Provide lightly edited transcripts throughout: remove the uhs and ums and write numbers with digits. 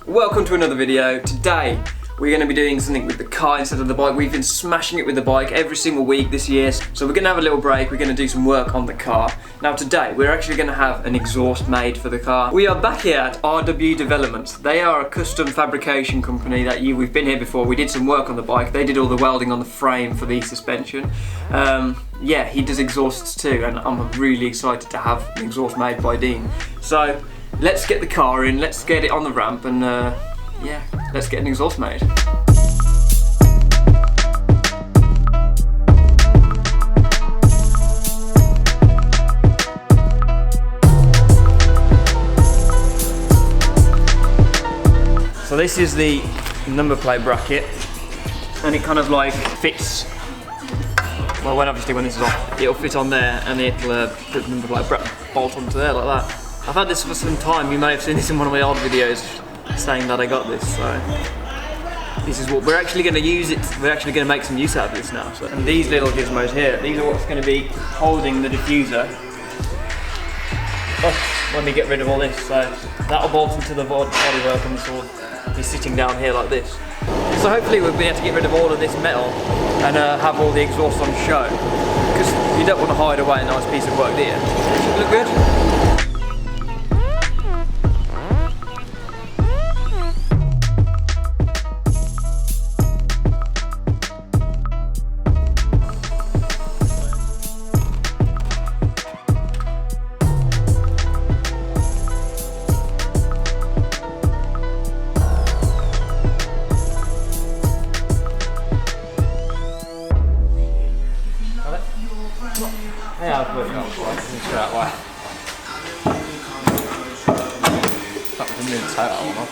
Welcome to another video. Today we're going to be doing something with the car instead of the bike. We've been smashing it with the bike every single week this year, so we're going to have a little break. We're going to do some work on the car. Now today we're actually going to have an exhaust made for the car. We are back here at RW Developments. They are a custom fabrication company that we've been here before. We did some work on the bike. They did all the welding on the frame for the suspension. Yeah, he does exhausts too, and I'm really excited to have an exhaust made by Dean. So let's get the car in, let's get it on the ramp, and yeah, let's get an exhaust made. So this is the number plate bracket, and it kind of like fits, well, obviously when this is off, it'll fit on there, and it'll put the number plate bolt onto there like that. I've had this for some time. You may have seen this in one of my old videos saying that I got this, so this is what we're actually going to use it. We're actually going to make some use out of this now. So, and these little gizmos here, these are what's going to be holding the diffuser up when we get rid of all this. So that'll bolt into the bodywork, and this will be sitting down here like this. So hopefully we'll be able to get rid of all of this metal and have all the exhaust on show, because you don't want to hide away a nice piece of work, do you? Should it look good? Yeah, I'll put it on straight away. That was a new tail off.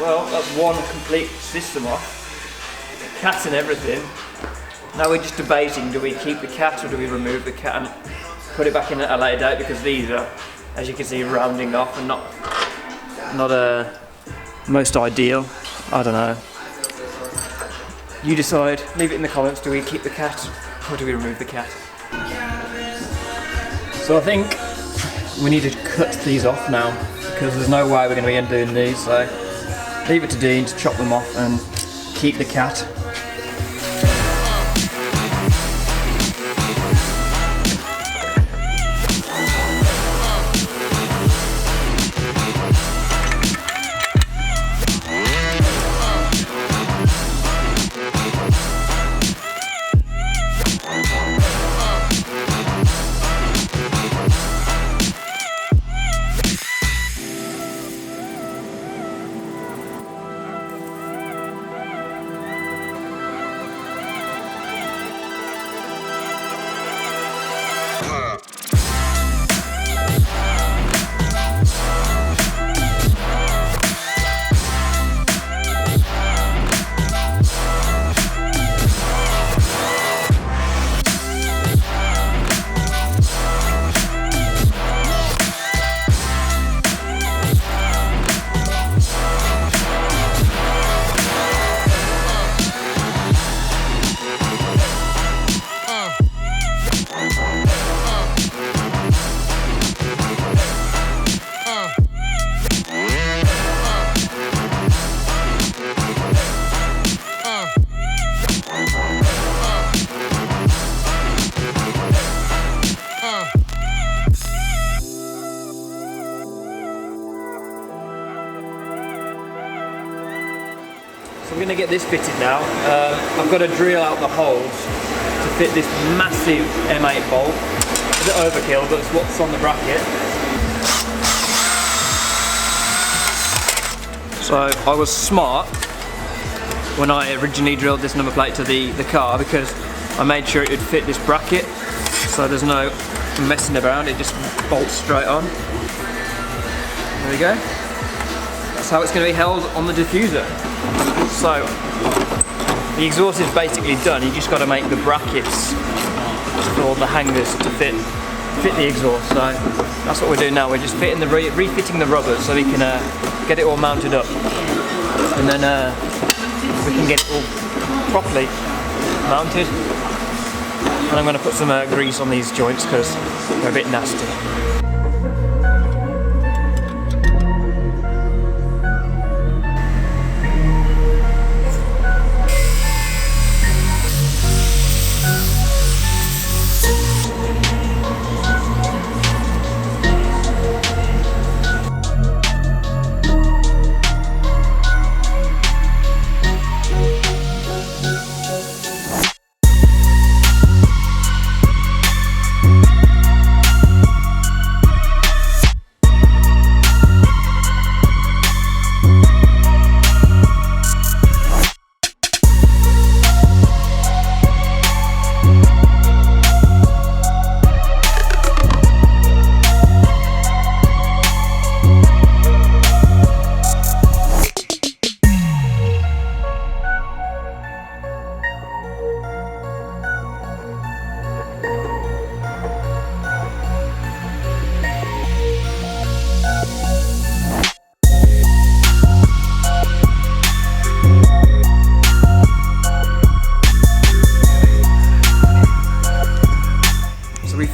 Well, that's one complete system off. The cat and everything. Now we're just debating, do we keep the cat or do we remove the cat and put it back in at a later date, because these are, as you can see, rounding off and not most ideal. I don't know. You decide, leave it in the comments, do we keep the cat or do we remove the cat? So I think we need to cut these off now, because there's no way we're going to be undoing these, so leave it to Dean to chop them off and keep the cat. So I'm going to get this fitted now. I've got to drill out the holes to fit this massive M8 bolt. A bit overkill, but it's what's on the bracket. So I was smart when I originally drilled this number plate to the car, because I made sure it would fit this bracket, so there's no messing around, it just bolts straight on. There we go. That's how it's going to be held on the diffuser. So the exhaust is basically done, you just got to make the brackets for all the hangers to fit the exhaust. So that's what we're doing now, we're just fitting refitting the rubbers so we can get it all mounted up, and then we can get it all properly mounted. And I'm going to put some grease on these joints because they're a bit nasty.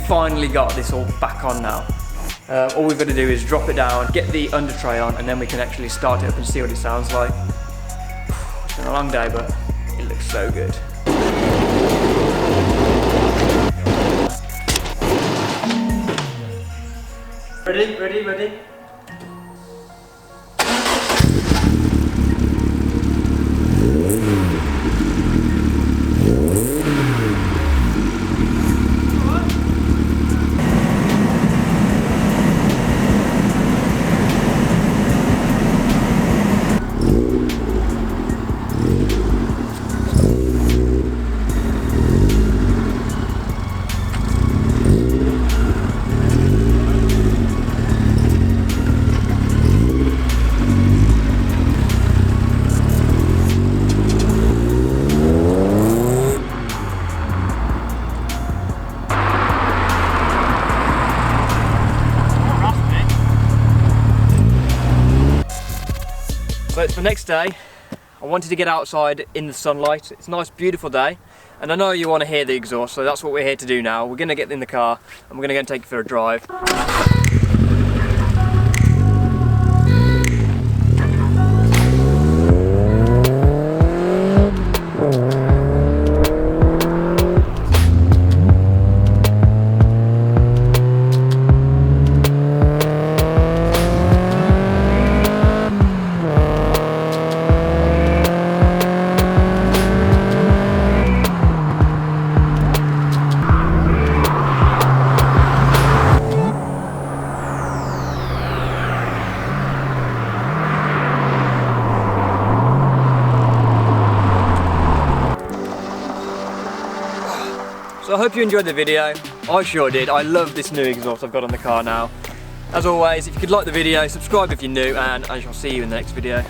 Finally got this all back on now. All we've got to do is drop it down, get the under tray on, and then we can actually start it up and see what it sounds like. It's been a long day, but it looks so good. Ready, ready, ready? So it's the next day. I wanted to get outside in the sunlight. It's a nice beautiful day and I know you want to hear the exhaust, so that's what we're here to do now. We're going to get in the car and we're going to go and take it for a drive. So I hope you enjoyed the video. I sure did. I love this new exhaust I've got on the car now. As always, if you could like the video, subscribe if you're new, and I shall see you in the next video.